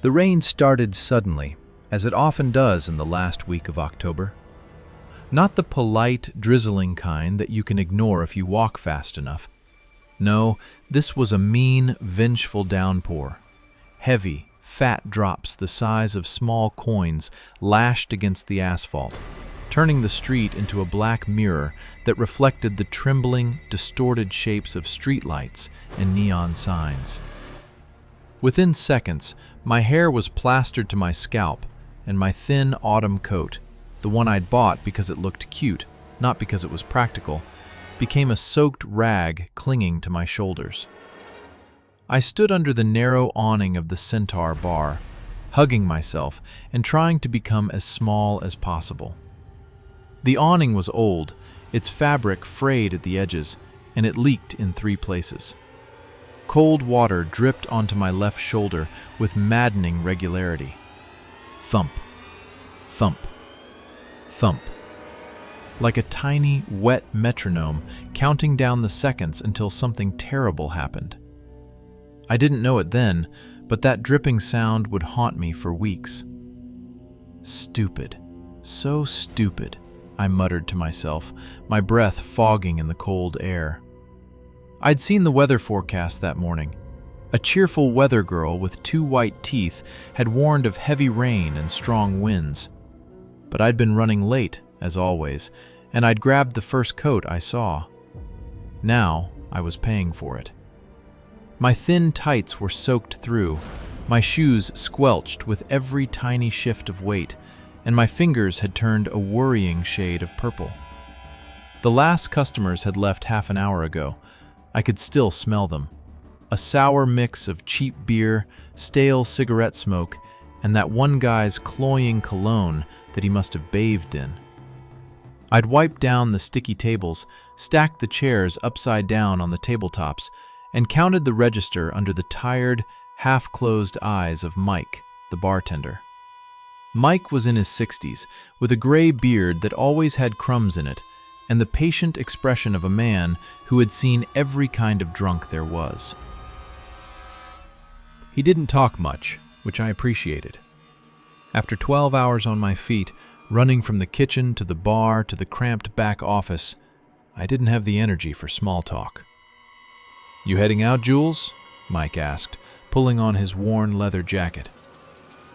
The rain started suddenly, as it often does in the last week of October. Not the polite, drizzling kind that you can ignore if you walk fast enough. No, this was a mean, vengeful downpour. Heavy, fat drops the size of small coins lashed against the asphalt, turning the street into a black mirror that reflected the trembling, distorted shapes of streetlights and neon signs. Within seconds, my hair was plastered to my scalp, and my thin autumn coat, the one I'd bought because it looked cute, not because it was practical, became a soaked rag clinging to my shoulders. I stood under the narrow awning of the Centaur bar, hugging myself and trying to become as small as possible. The awning was old, its fabric frayed at the edges, and it leaked in 3 places. Cold water dripped onto my left shoulder with maddening regularity. Thump, thump, thump. Like a tiny, wet metronome counting down the seconds until something terrible happened. I didn't know it then, but that dripping sound would haunt me for weeks. Stupid. So stupid, I muttered to myself, my breath fogging in the cold air. I'd seen the weather forecast that morning. A cheerful weather girl with 2 white teeth had warned of heavy rain and strong winds. But I'd been running late, as always, and I'd grabbed the first coat I saw. Now I was paying for it. My thin tights were soaked through, my shoes squelched with every tiny shift of weight, and my fingers had turned a worrying shade of purple. The last customers had left half an hour ago. I could still smell them. A sour mix of cheap beer, stale cigarette smoke, and that one guy's cloying cologne that he must have bathed in. I'd wiped down the sticky tables, stacked the chairs upside down on the tabletops, and counted the register under the tired, half-closed eyes of Mike, the bartender. Mike was in his 60s, with a gray beard that always had crumbs in it, and the patient expression of a man who had seen every kind of drunk there was. He didn't talk much, which I appreciated. After 12 hours on my feet, running from the kitchen to the bar to the cramped back office, I didn't have the energy for small talk. "You heading out, Jules?" Mike asked, pulling on his worn leather jacket.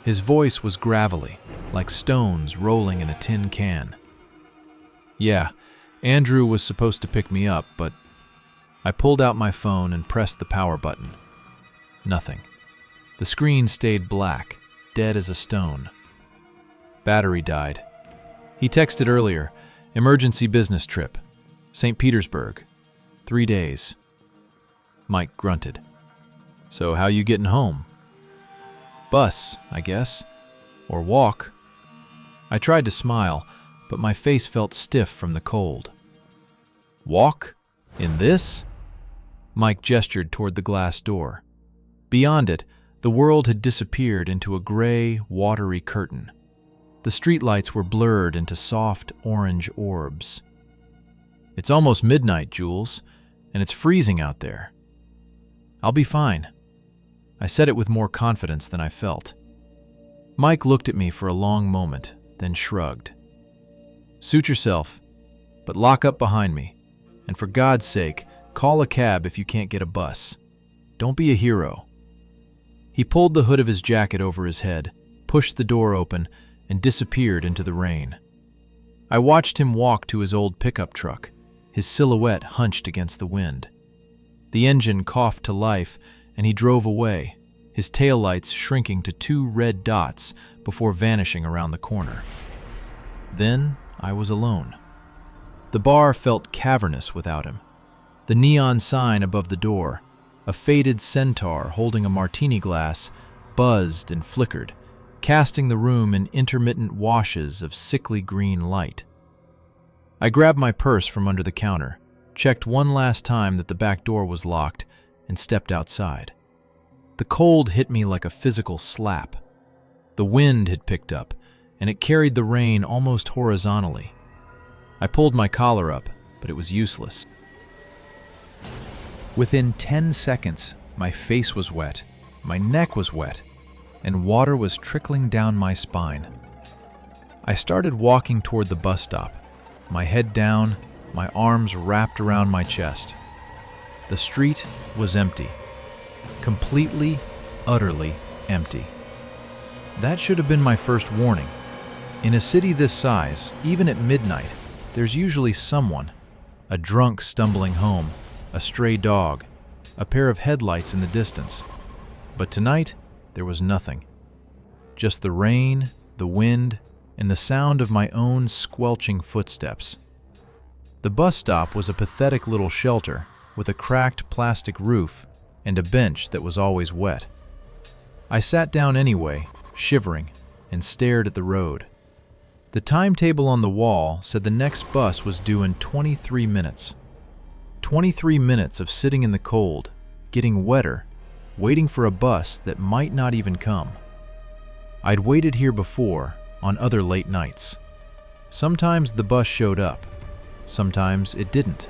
His voice was gravelly, like stones rolling in a tin can. "Yeah, Andrew was supposed to pick me up, but..." I pulled out my phone and pressed the power button. Nothing. The screen stayed black, dead as a stone. Battery died. He texted earlier, emergency business trip, St. Petersburg, 3 days. Mike grunted. "So how you getting home?" "Bus, I guess. Or walk." I tried to smile, but my face felt stiff from the cold. "Walk? In this?" Mike gestured toward the glass door. Beyond it, the world had disappeared into a gray, watery curtain. The streetlights were blurred into soft, orange orbs. "It's almost midnight, Jules, and it's freezing out there." "I'll be fine." I said it with more confidence than I felt. Mike looked at me for a long moment, then shrugged. "Suit yourself, but lock up behind me. And for God's sake, call a cab if you can't get a bus. Don't be a hero." He pulled the hood of his jacket over his head, pushed the door open, and disappeared into the rain. I watched him walk to his old pickup truck, his silhouette hunched against the wind. The engine coughed to life, and he drove away, his taillights shrinking to 2 red dots before vanishing around the corner. Then I was alone. The bar felt cavernous without him. The neon sign above the door, a faded centaur holding a martini glass, buzzed and flickered, casting the room in intermittent washes of sickly green light. I grabbed my purse from under the counter, checked one last time that the back door was locked, and stepped outside. The cold hit me like a physical slap. The wind had picked up, and it carried the rain almost horizontally. I pulled my collar up, but it was useless. Within 10 seconds, my face was wet, my neck was wet, and water was trickling down my spine. I started walking toward the bus stop, my head down, my arms wrapped around my chest. The street was empty. Completely, utterly empty. That should have been my first warning. In a city this size, even at midnight, there's usually someone. A drunk stumbling home, a stray dog, a pair of headlights in the distance. But tonight, there was nothing. Just the rain, the wind, and the sound of my own squelching footsteps. The bus stop was a pathetic little shelter with a cracked plastic roof and a bench that was always wet. I sat down anyway, shivering, and stared at the road. The timetable on the wall said the next bus was due in 23 minutes. 23 minutes of sitting in the cold, getting wetter, waiting for a bus that might not even come. I'd waited here before, on other late nights. Sometimes the bus showed up. Sometimes it didn't.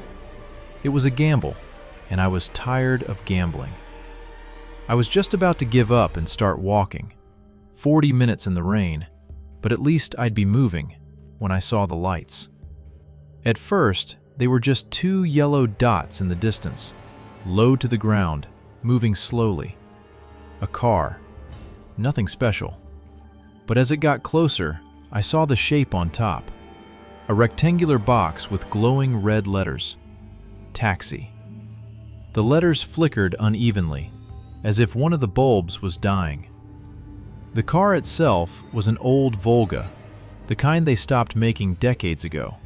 It was a gamble, and I was tired of gambling. I was just about to give up and start walking. 40 minutes in the rain, but at least I'd be moving when I saw the lights. At first, they were just two yellow dots in the distance, low to the ground, moving slowly. A car. Nothing special. But as it got closer, I saw the shape on top. A rectangular box with glowing red letters. Taxi. The letters flickered unevenly, as if one of the bulbs was dying. The car itself was an old Volga, the kind they stopped making decades ago.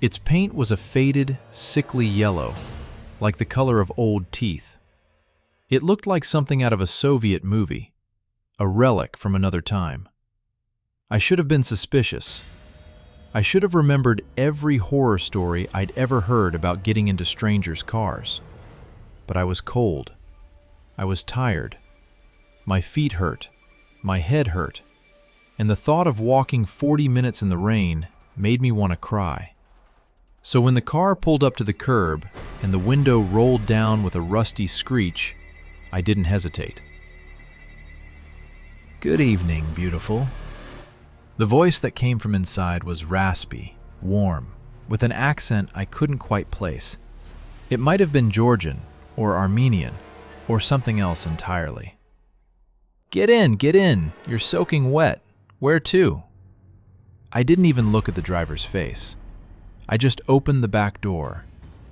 Its paint was a faded, sickly yellow, like the color of old teeth. It looked like something out of a Soviet movie, a relic from another time. I should have been suspicious. I should have remembered every horror story I'd ever heard about getting into strangers' cars. But I was cold. I was tired. My feet hurt. My head hurt. And the thought of walking 40 minutes in the rain made me want to cry. So when the car pulled up to the curb and the window rolled down with a rusty screech, I didn't hesitate. "Good evening, beautiful." The voice that came from inside was raspy, warm, with an accent I couldn't quite place. It might have been Georgian, or Armenian, or something else entirely. Get in, you're soaking wet. Where to?" I didn't even look at the driver's face. I just opened the back door.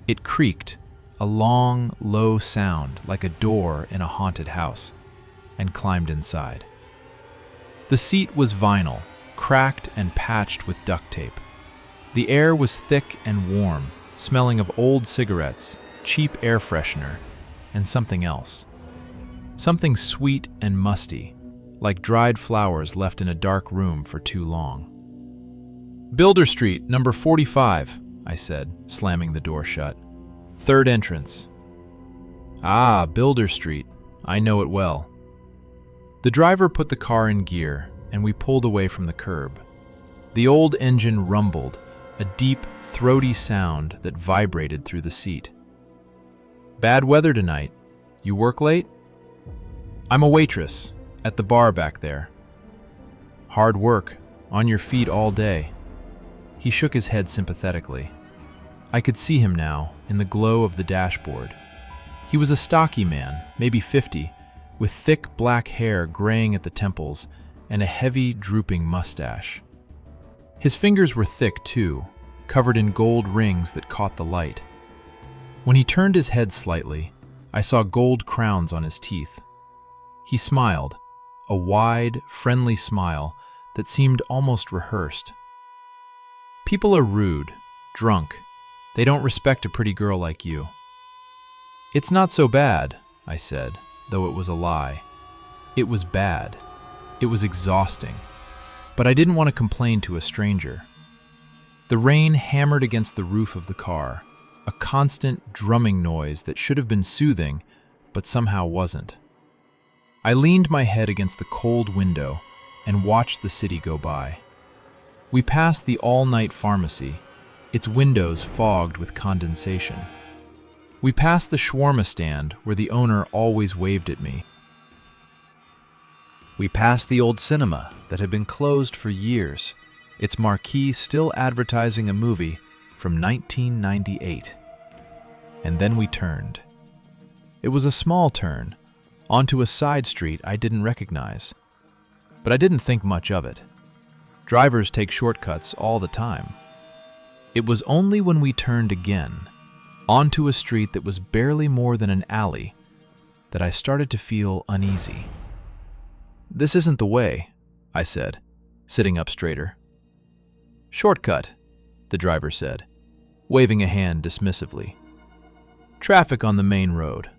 It creaked, a long, low sound like a door in a haunted house, and climbed inside. The seat was vinyl, cracked and patched with duct tape. The air was thick and warm, smelling of old cigarettes, cheap air freshener, and something else. Something sweet and musty, like dried flowers left in a dark room for too long. "Builder Street, number 45, I said, slamming the door shut. "Third entrance." "Ah, Builder Street. I know it well." The driver put the car in gear, and we pulled away from the curb. The old engine rumbled, a deep, throaty sound that vibrated through the seat. "Bad weather tonight. You work late?" "I'm a waitress, at the bar back there." "Hard work, on your feet all day." He shook his head sympathetically. I could see him now, in the glow of the dashboard. He was a stocky man, maybe 50, with thick black hair graying at the temples and a heavy, drooping mustache. His fingers were thick, too, covered in gold rings that caught the light. When he turned his head slightly, I saw gold crowns on his teeth. He smiled, a wide, friendly smile that seemed almost rehearsed. "People are rude, drunk. They don't respect a pretty girl like you." "It's not so bad," I said, though it was a lie. It was bad. It was exhausting. But I didn't want to complain to a stranger. The rain hammered against the roof of the car, a constant drumming noise that should have been soothing, but somehow wasn't. I leaned my head against the cold window and watched the city go by. We passed the all-night pharmacy, its windows fogged with condensation. We passed the shawarma stand where the owner always waved at me. We passed the old cinema that had been closed for years, its marquee still advertising a movie from 1998. And then we turned. It was a small turn, onto a side street I didn't recognize. But I didn't think much of it. Drivers take shortcuts all the time. It was only when we turned again, onto a street that was barely more than an alley, that I started to feel uneasy. "This isn't the way," I said, sitting up straighter. "Shortcut," the driver said, waving a hand dismissively. "Traffic on the main road.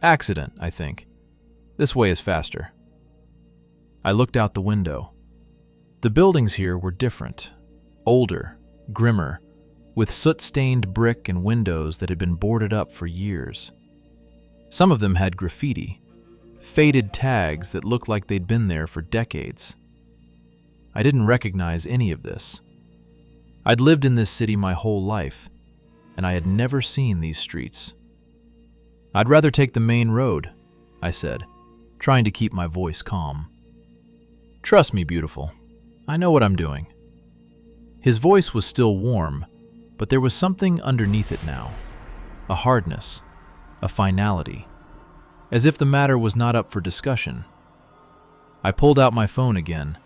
Accident, I think. This way is faster." I looked out the window. The buildings here were different, older, grimmer, with soot-stained brick and windows that had been boarded up for years. Some of them had graffiti, faded tags that looked like they'd been there for decades. I didn't recognize any of this. I'd lived in this city my whole life, and I had never seen these streets. "I'd rather take the main road," I said, trying to keep my voice calm. "Trust me, beautiful. I know what I'm doing." His voice was still warm, but there was something underneath it now, a hardness, a finality, as if the matter was not up for discussion. I pulled out my phone again,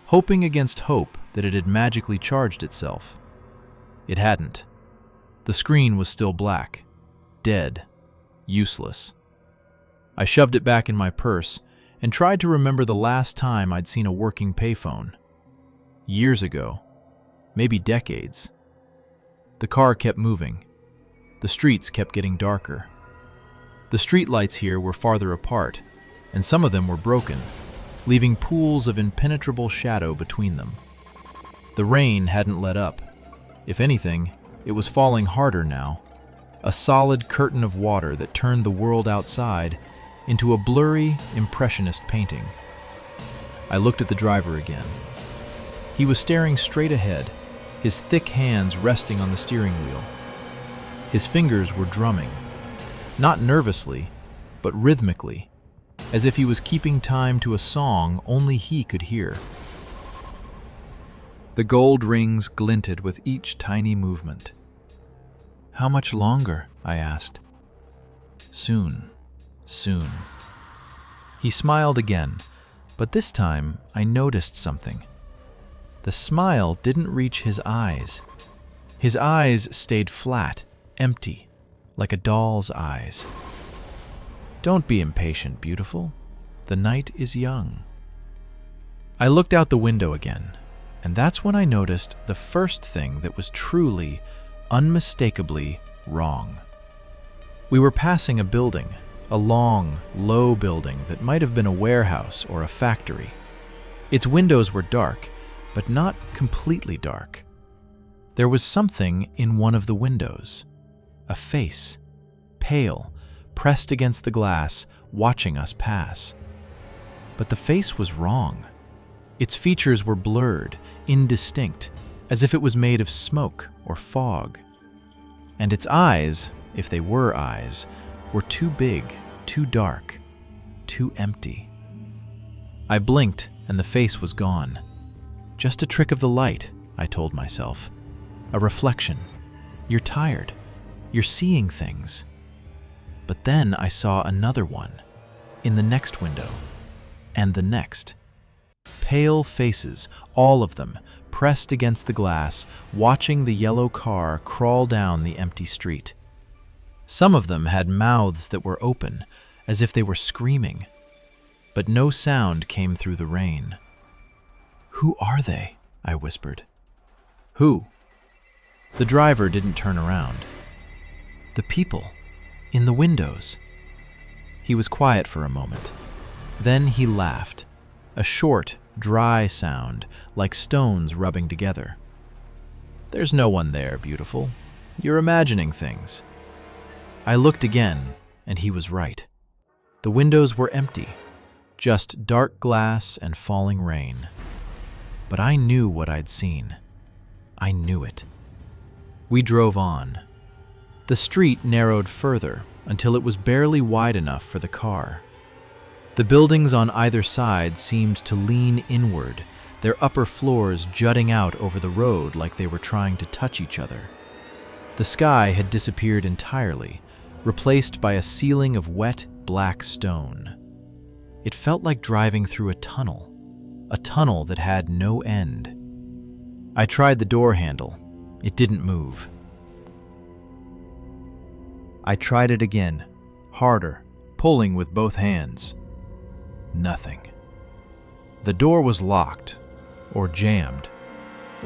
hoping against hope that it had magically charged itself. It hadn't. The screen was still black, dead, useless. I shoved it back in my purse and tried to remember the last time I'd seen a working payphone. Years ago, maybe decades. The car kept moving. The streets kept getting darker. The streetlights here were farther apart, and some of them were broken, leaving pools of impenetrable shadow between them. The rain hadn't let up. If anything, it was falling harder now, a solid curtain of water that turned the world outside into a blurry, impressionist painting. I looked at the driver again. He was staring straight ahead, his thick hands resting on the steering wheel. His fingers were drumming, not nervously, but rhythmically, as if he was keeping time to a song only he could hear. The gold rings glinted with each tiny movement. "How much longer?" I asked. "Soon, soon." He smiled again, but this time I noticed something. The smile didn't reach his eyes. His eyes stayed flat, empty, like a doll's eyes. "Don't be impatient, beautiful. The night is young." I looked out the window again, and that's when I noticed the first thing that was truly, unmistakably wrong. We were passing a building, a long, low building that might have been a warehouse or a factory. Its windows were dark, but not completely dark. There was something in one of the windows, a face, pale, pressed against the glass, watching us pass. But the face was wrong. Its features were blurred, indistinct, as if it was made of smoke or fog. And its eyes, if they were eyes, were too big, too dark, too empty. I blinked, and the face was gone. Just a trick of the light, I told myself. A reflection. You're tired. You're seeing things. But then I saw another one, in the next window, and the next. Pale faces, all of them, pressed against the glass, watching the yellow car crawl down the empty street. Some of them had mouths that were open, as if they were screaming. But no sound came through the rain. "Who are they?" I whispered. "Who?" The driver didn't turn around. "The people, in the windows." He was quiet for a moment. Then he laughed, a short, dry sound, like stones rubbing together. "There's no one there, beautiful. You're imagining things." I looked again, and he was right. The windows were empty, just dark glass and falling rain. But I knew what I'd seen. I knew it. We drove on. The street narrowed further until it was barely wide enough for the car. The buildings on either side seemed to lean inward, their upper floors jutting out over the road like they were trying to touch each other. The sky had disappeared entirely, replaced by a ceiling of wet, black stone. It felt like driving through a tunnel that had no end. I tried the door handle. It didn't move. I tried it again, harder, pulling with both hands. Nothing. The door was locked, or jammed,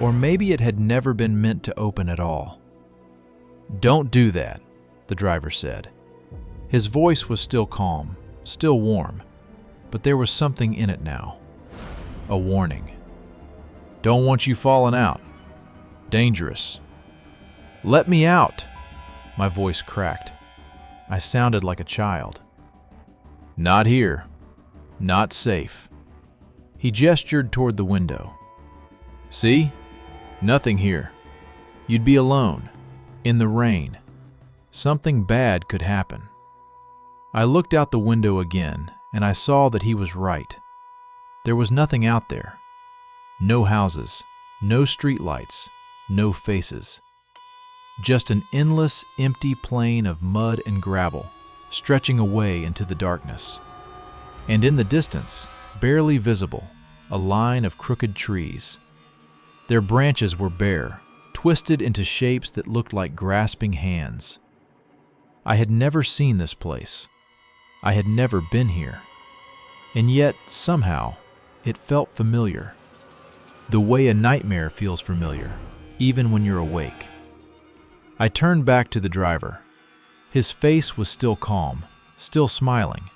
or maybe it had never been meant to open at all. "Don't do that," the driver said. His voice was still calm, still warm, but there was something in it now. A warning. "Don't want you falling out. Dangerous." "Let me out!" My voice cracked. I sounded like a child. "Not here. Not safe." He gestured toward the window. "See? Nothing here. You'd be alone, in the rain. Something bad could happen." I looked out the window again, and I saw that he was right. There was nothing out there. No houses, no streetlights, no faces. Just an endless, empty plain of mud and gravel, stretching away into the darkness. And in the distance, barely visible, a line of crooked trees. Their branches were bare, twisted into shapes that looked like grasping hands. I had never seen this place. I had never been here. And yet, somehow, it felt familiar. The way a nightmare feels familiar, even when you're awake. I turned back to the driver. His face was still calm, still smiling,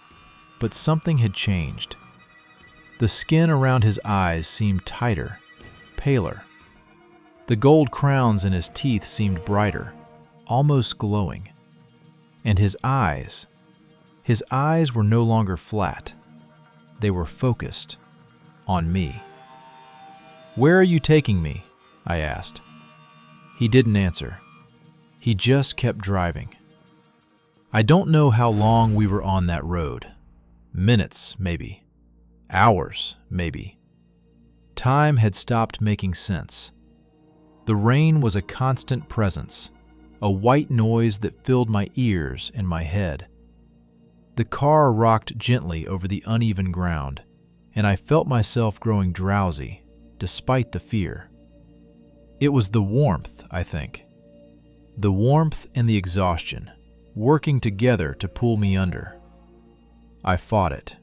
but something had changed. The skin around his eyes seemed tighter, paler. The gold crowns in his teeth seemed brighter, almost glowing. And his eyes were no longer flat. They were focused on me. "Where are you taking me?" I asked. He didn't answer. He just kept driving. I don't know how long we were on that road. Minutes, maybe. Hours, maybe. Time had stopped making sense. The rain was a constant presence, a white noise that filled my ears and my head. The car rocked gently over the uneven ground, and I felt myself growing drowsy, despite the fear. It was the warmth, I think. The warmth and the exhaustion, working together to pull me under. I fought it.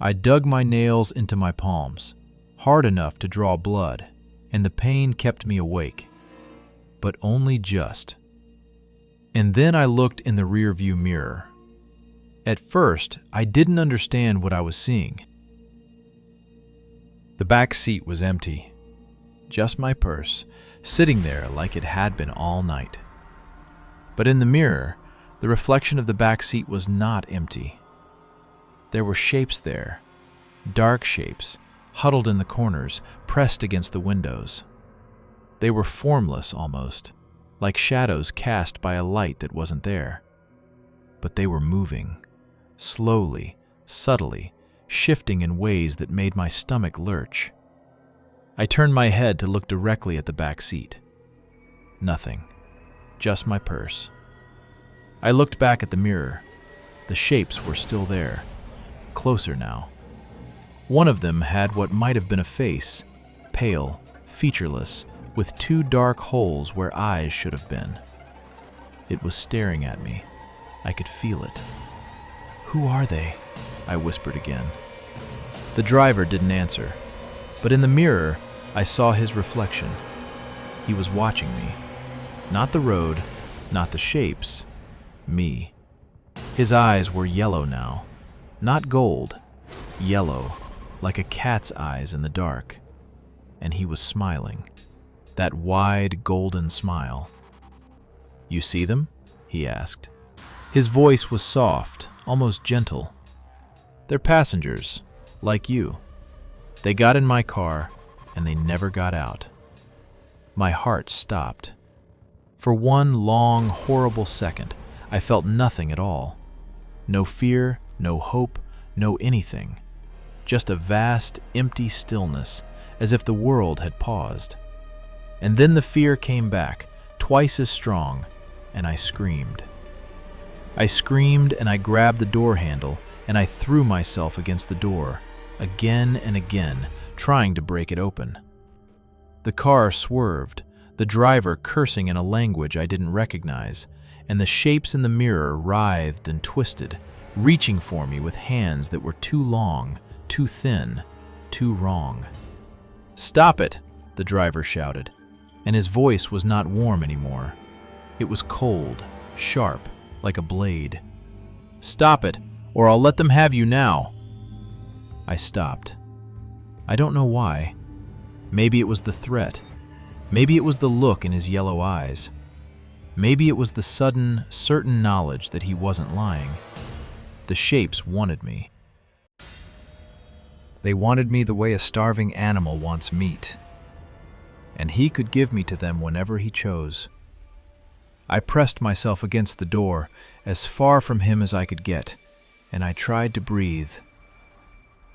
I dug my nails into my palms, hard enough to draw blood, and the pain kept me awake. But only just. And then I looked in the rearview mirror. At first, I didn't understand what I was seeing. The back seat was empty. Just my purse, sitting there like it had been all night. But in the mirror, the reflection of the back seat was not empty. There were shapes there, dark shapes, huddled in the corners, pressed against the windows. They were formless almost, like shadows cast by a light that wasn't there. But they were moving, slowly, subtly, shifting in ways that made my stomach lurch. I turned my head to look directly at the back seat. Nothing, just my purse. I looked back at the mirror. The shapes were still there, closer now. One of them had what might have been a face, pale, featureless, with two dark holes where eyes should have been. It was staring at me. I could feel it. "Who are they?" I whispered again. The driver didn't answer, but in the mirror, I saw his reflection. He was watching me. Not the road, not the shapes, me. His eyes were yellow now, not gold, yellow, like a cat's eyes in the dark. And he was smiling, that wide golden smile. "You see them?" he asked. His voice was soft, almost gentle. "They're passengers, like you. They got in my car, and they never got out." My heart stopped. For one long, horrible second, I felt nothing at all. No fear, no hope, no anything. Just a vast, empty stillness, as if the world had paused. And then the fear came back, twice as strong, and I screamed. I screamed and I grabbed the door handle and I threw myself against the door, again and again, trying to break it open. The car swerved, the driver cursing in a language I didn't recognize, and the shapes in the mirror writhed and twisted, reaching for me with hands that were too long, too thin, too wrong. "Stop it!" the driver shouted, and his voice was not warm anymore. It was cold, sharp, like a blade. "Stop it, or I'll let them have you now." I stopped. I don't know why. Maybe it was the threat. Maybe it was the look in his yellow eyes. Maybe it was the sudden, certain knowledge that he wasn't lying. The shapes wanted me. They wanted me the way a starving animal wants meat. And he could give me to them whenever he chose. I pressed myself against the door, as far from him as I could get, and I tried to breathe.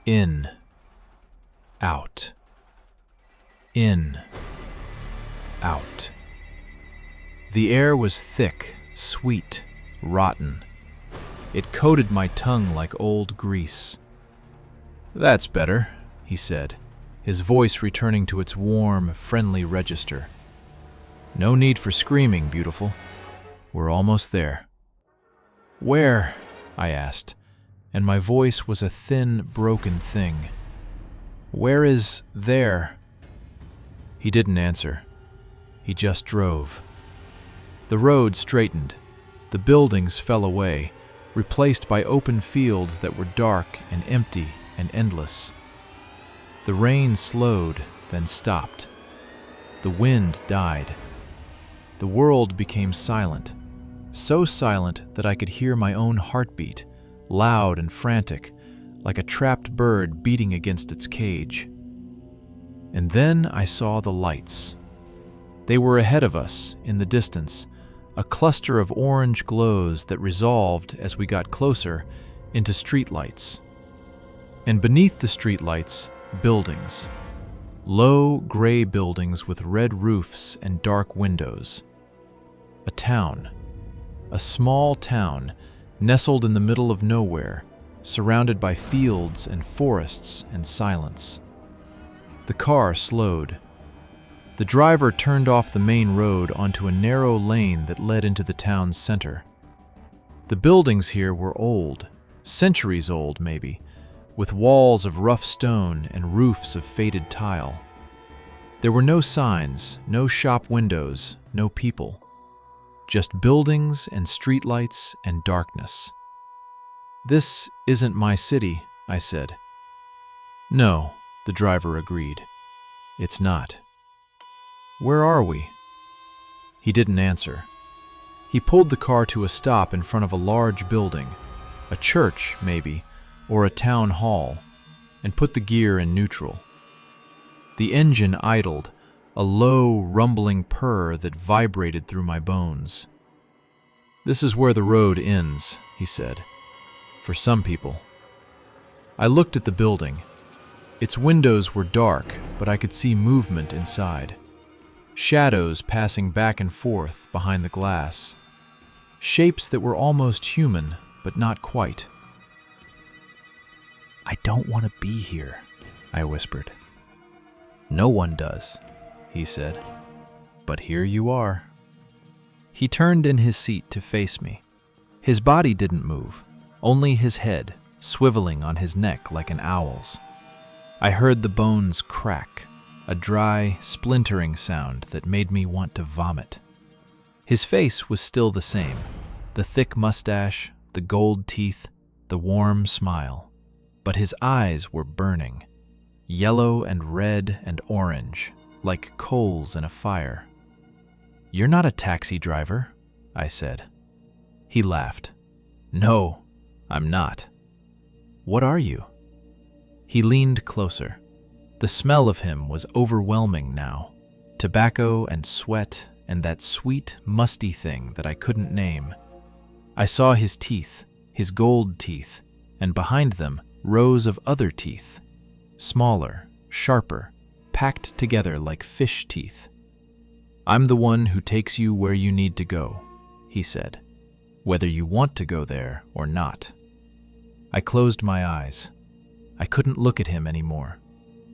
In. Out. In. Out. The air was thick, sweet, rotten. It coated my tongue like old grease. "That's better," he said, his voice returning to its warm, friendly register. "No need for screaming, beautiful. We're almost there." "Where?" I asked, and my voice was a thin, broken thing. "Where is there?" He didn't answer. He just drove. The road straightened. The buildings fell away, replaced by open fields that were dark and empty and endless. The rain slowed, then stopped. The wind died. The world became silent, so silent that I could hear my own heartbeat, loud and frantic, like a trapped bird beating against its cage. And then I saw the lights. They were ahead of us, in the distance, a cluster of orange glows that resolved, as we got closer, into streetlights. And beneath the streetlights, buildings. Low, gray buildings with red roofs and dark windows. A town. A small town, nestled in the middle of nowhere, surrounded by fields and forests and silence. The car slowed. The driver turned off the main road onto a narrow lane that led into the town's center. The buildings here were old, centuries old maybe, with walls of rough stone and roofs of faded tile. There were no signs, no shop windows, no people. Just buildings and streetlights and darkness. "This isn't my city," I said. "No," the driver agreed. "It's not." "Where are we?" He didn't answer. He pulled the car to a stop in front of a large building, a church maybe, or a town hall, and put the gear in neutral. The engine idled, a low, rumbling purr that vibrated through my bones. "This is where the road ends," he said. "For some people." I looked at the building. Its windows were dark, but I could see movement inside. Shadows passing back and forth behind the glass. Shapes that were almost human, but not quite. "I don't want to be here," I whispered. "No one does," he said. "But here you are." He turned in his seat to face me. His body didn't move, only his head, swiveling on his neck like an owl's. I heard the bones crack, a dry, splintering sound that made me want to vomit. His face was still the same, the thick mustache, the gold teeth, the warm smile. But his eyes were burning, yellow and red and orange, like coals in a fire. "You're not a taxi driver," I said. He laughed. "No, I'm not." "What are you?" He leaned closer. The smell of him was overwhelming now. Tobacco and sweat and that sweet, musty thing that I couldn't name. I saw his teeth, his gold teeth, and behind them, rows of other teeth, smaller, sharper, packed together like fish teeth. "I'm the one who takes you where you need to go," he said, "whether you want to go there or not." I closed my eyes. I couldn't look at him anymore.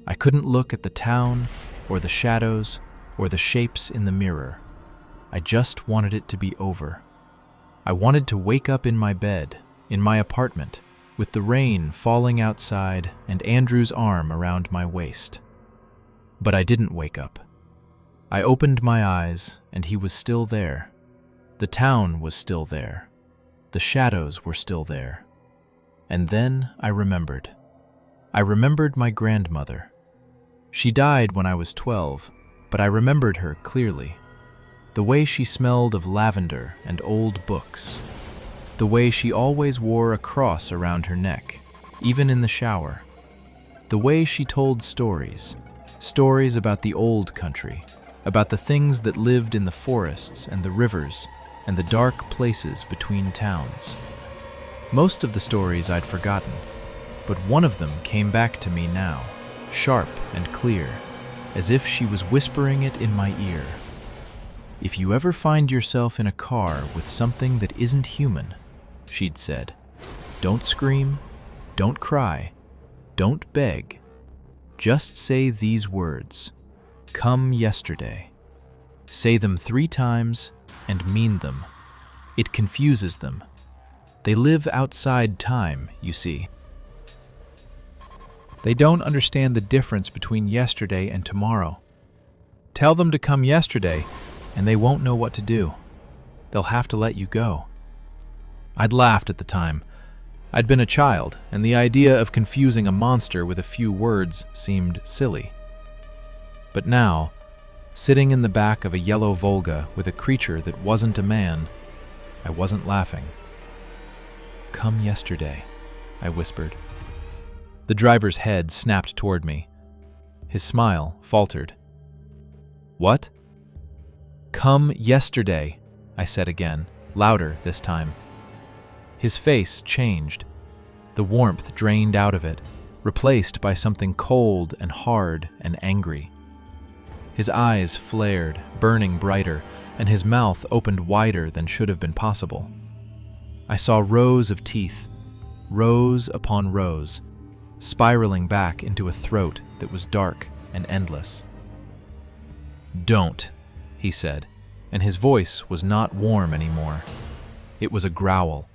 I couldn't look at the town, or the shadows, or the shapes in the mirror. I just wanted it to be over. I wanted to wake up in my bed, in my apartment, with the rain falling outside and Andrew's arm around my waist. But I didn't wake up. I opened my eyes, and he was still there. The town was still there. The shadows were still there. And then I remembered. I remembered my grandmother. She died when I was 12, but I remembered her clearly. The way she smelled of lavender and old books. The way she always wore a cross around her neck, even in the shower. The way she told stories. Stories about the old country, about the things that lived in the forests and the rivers and the dark places between towns. Most of the stories I'd forgotten, but one of them came back to me now, sharp and clear, as if she was whispering it in my ear. "If you ever find yourself in a car with something that isn't human," she'd said, "don't scream, don't cry, don't beg. Just say these words, 'Come yesterday.' Say them 3 times and mean them. It confuses them. They live outside time, you see. They don't understand the difference between yesterday and tomorrow. Tell them to come yesterday, and they won't know what to do. They'll have to let you go." I'd laughed at the time. I'd been a child, and the idea of confusing a monster with a few words seemed silly. But now, sitting in the back of a yellow Volga with a creature that wasn't a man, I wasn't laughing. "Come yesterday," I whispered. The driver's head snapped toward me. His smile faltered. "What?" "Come yesterday," I said again, louder this time. His face changed. The warmth drained out of it, replaced by something cold and hard and angry. His eyes flared, burning brighter, and his mouth opened wider than should have been possible. I saw rows of teeth, rows upon rows, spiraling back into a throat that was dark and endless. "Don't," he said, and his voice was not warm anymore. It was a growl,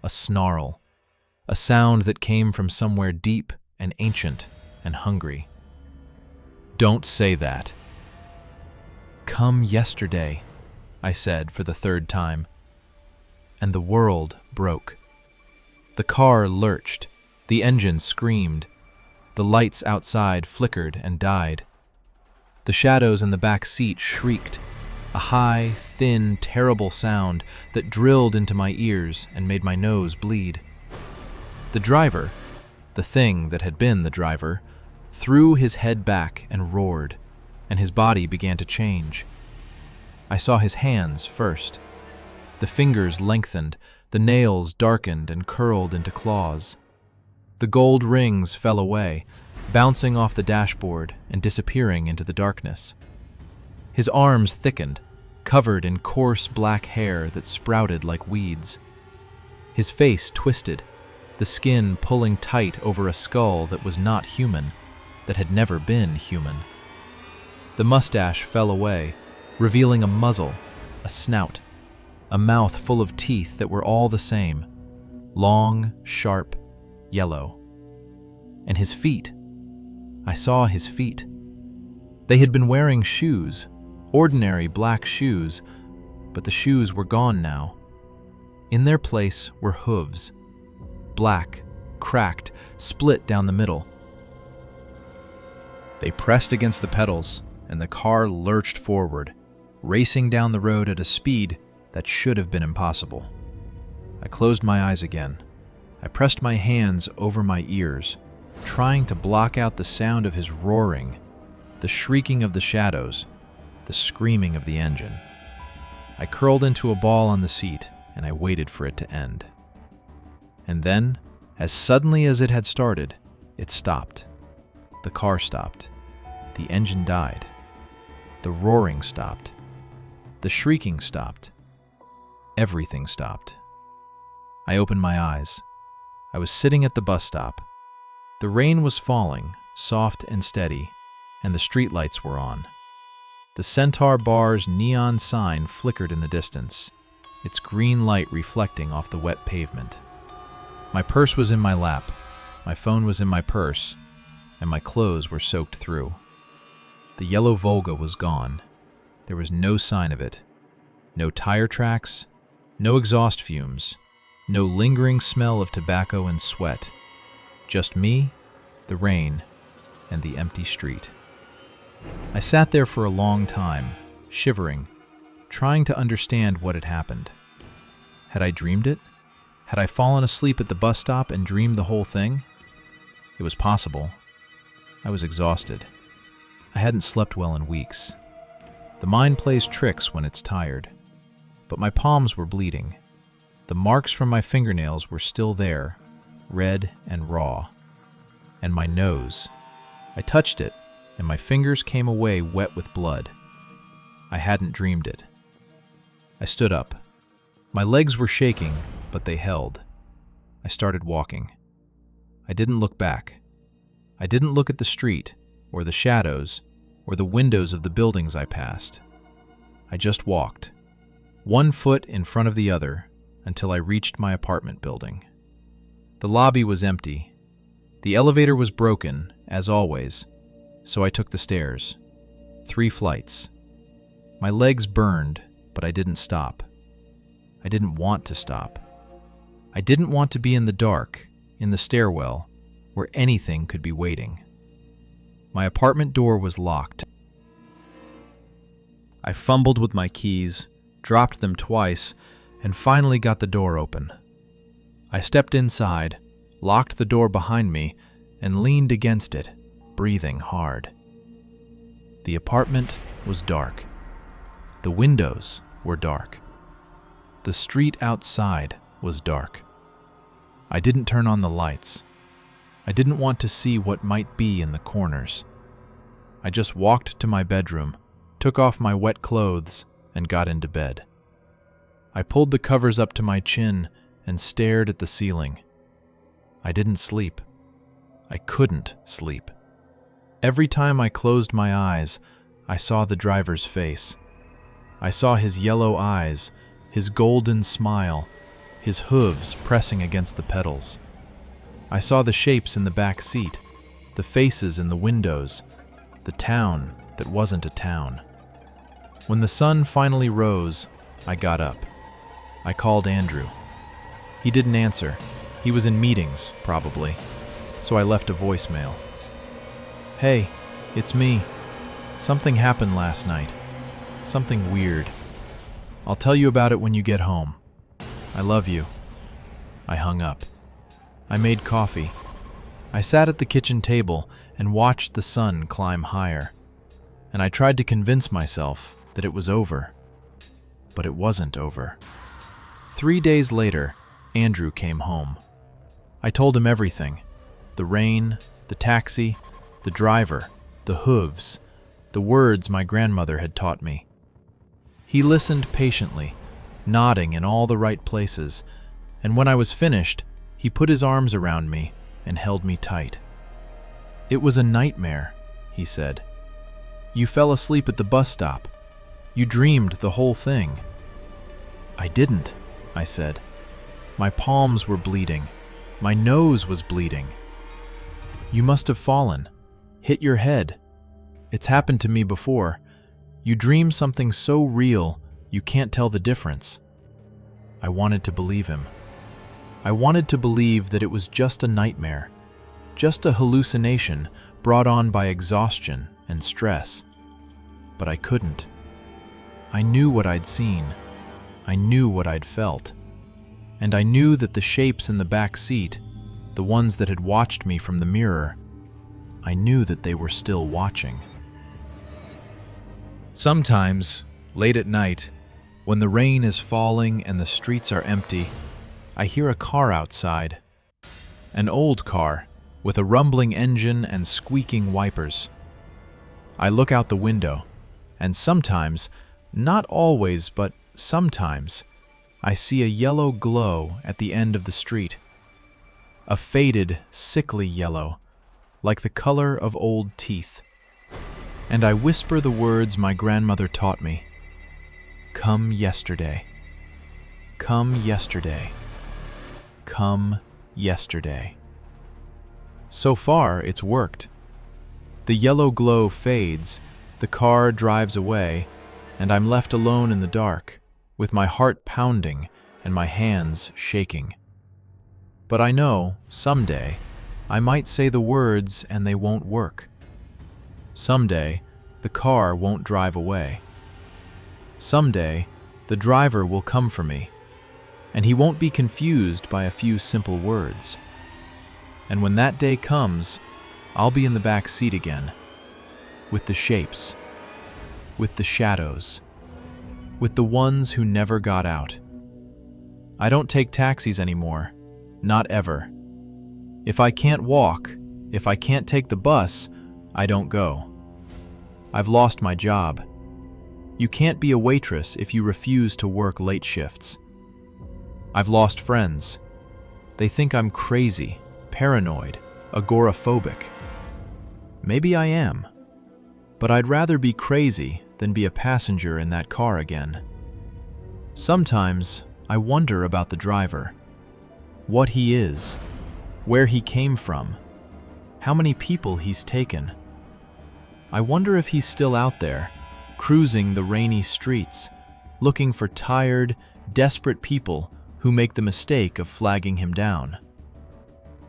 a snarl, a sound that came from somewhere deep and ancient and hungry. "Don't say that." "Come yesterday," I said for the 3rd time. And the world broke. The car lurched, the engine screamed, the lights outside flickered and died. The shadows in the back seat shrieked, a high, thin, terrible sound that drilled into my ears and made my nose bleed. The driver, the thing that had been the driver, threw his head back and roared, and his body began to change. I saw his hands first. The fingers lengthened, the nails darkened and curled into claws. The gold rings fell away, bouncing off the dashboard and disappearing into the darkness. His arms thickened, covered in coarse black hair that sprouted like weeds. His face twisted, the skin pulling tight over a skull that was not human, that had never been human. The mustache fell away, revealing a muzzle, a snout, a mouth full of teeth that were all the same, long, sharp, yellow. And his feet. I saw his feet. They had been wearing shoes, ordinary black shoes, but the shoes were gone now. In their place were hooves, black, cracked, split down the middle. They pressed against the pedals, and the car lurched forward, racing down the road at a speed that should have been impossible. I closed my eyes again. I pressed my hands over my ears, trying to block out the sound of his roaring, the shrieking of the shadows, the screaming of the engine. I curled into a ball on the seat, and I waited for it to end. And then As suddenly as it had started, it stopped. The car stopped. The engine died. The roaring stopped. The shrieking stopped. Everything stopped. I opened my eyes. I was sitting at the bus stop. The rain was falling, soft and steady, and the streetlights were on. The Centaur Bar's neon sign flickered in the distance, its green light reflecting off the wet pavement. My purse was in my lap, my phone was in my purse, and my clothes were soaked through. The yellow Volga was gone. There was no sign of it. No tire tracks, no exhaust fumes, no lingering smell of tobacco and sweat. Just me, the rain, and the empty street. I sat there for a long time, shivering, trying to understand what had happened. Had I dreamed it? Had I fallen asleep at the bus stop and dreamed the whole thing? It was possible. I was exhausted. I hadn't slept well in weeks. The mind plays tricks when it's tired. But my palms were bleeding. The marks from my fingernails were still there, red and raw. And my nose. I touched it, and my fingers came away wet with blood. I hadn't dreamed it. I stood up. My legs were shaking, but they held. I started walking. I didn't look back. I didn't look at the street, or the shadows, or the windows of the buildings I passed. I just walked, one foot in front of the other, until I reached my apartment building. The lobby was empty. The elevator was broken, as always, so I took the stairs. 3 flights. My legs burned, but I didn't stop. I didn't want to stop. I didn't want to be in the dark, in the stairwell, where anything could be waiting. My apartment door was locked. I fumbled with my keys, dropped them twice, and finally got the door open. I stepped inside, locked the door behind me, and leaned against it, breathing hard. The apartment was dark. The windows were dark. The street outside was dark. I didn't turn on the lights. I didn't want to see what might be in the corners. I just walked to my bedroom, took off my wet clothes, and got into bed. I pulled the covers up to my chin and stared at the ceiling. I didn't sleep. I couldn't sleep. Every time I closed my eyes, I saw the driver's face. I saw his yellow eyes, his golden smile, his hooves pressing against the pedals. I saw the shapes in the back seat, the faces in the windows, the town that wasn't a town. When the sun finally rose, I got up. I called Andrew. He didn't answer. He was in meetings, probably, so I left a voicemail. "Hey, it's me. Something happened last night. Something weird. I'll tell you about it when you get home. I love you." I hung up. I made coffee. I sat at the kitchen table and watched the sun climb higher. And I tried to convince myself that it was over. But it wasn't over. 3 days later, Andrew came home. I told him everything. The rain, the taxi, the driver, the hooves, the words my grandmother had taught me. He listened patiently, nodding in all the right places, and when I was finished, he put his arms around me and held me tight. "It was a nightmare," he said. "You fell asleep at the bus stop. You dreamed the whole thing." "I didn't," I said. "My palms were bleeding. My nose was bleeding." "You must have fallen. Hit your head. It's happened to me before. You dream something so real, you can't tell the difference." I wanted to believe him. I wanted to believe that it was just a nightmare, just a hallucination brought on by exhaustion and stress. But I couldn't. I knew what I'd seen. I knew what I'd felt. And I knew that the shapes in the back seat, the ones that had watched me from the mirror, I knew that they were still watching. Sometimes, late at night, when the rain is falling and the streets are empty, I hear a car outside. An old car, with a rumbling engine and squeaking wipers. I look out the window, and sometimes, not always, but sometimes, I see a yellow glow at the end of the street. A faded, sickly yellow, like the color of old teeth. And I whisper the words my grandmother taught me. Come yesterday. Come yesterday. Come yesterday. So far, it's worked. The yellow glow fades, the car drives away, and I'm left alone in the dark, with my heart pounding and my hands shaking. But I know, someday, I might say the words and they won't work. Someday, the car won't drive away. Someday, the driver will come for me, and he won't be confused by a few simple words. And when that day comes, I'll be in the back seat again, with the shapes, with the shadows, with the ones who never got out. I don't take taxis anymore, not ever. If I can't walk, if I can't take the bus, I don't go. I've lost my job. You can't be a waitress if you refuse to work late shifts. I've lost friends. They think I'm crazy, paranoid, agoraphobic. Maybe I am, but I'd rather be crazy than be a passenger in that car again. Sometimes I wonder about the driver, what he is, where he came from, how many people he's taken. I wonder if he's still out there, cruising the rainy streets, looking for tired, desperate people who make the mistake of flagging him down.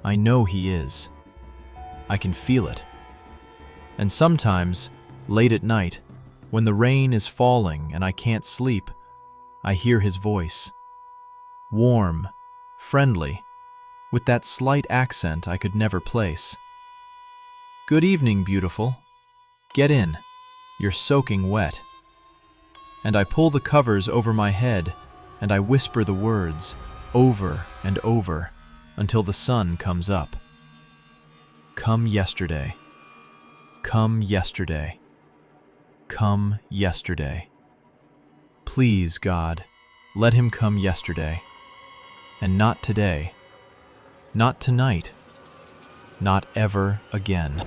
I know he is. I can feel it. And sometimes, late at night, when the rain is falling and I can't sleep, I hear his voice. Warm, friendly, with that slight accent I could never place. Good evening, beautiful. Get in. You're soaking wet. And I pull the covers over my head and I whisper the words over and over until the sun comes up. Come yesterday. Come yesterday. Come yesterday. Please, God, let him come yesterday. And not today. Not tonight. Not ever again.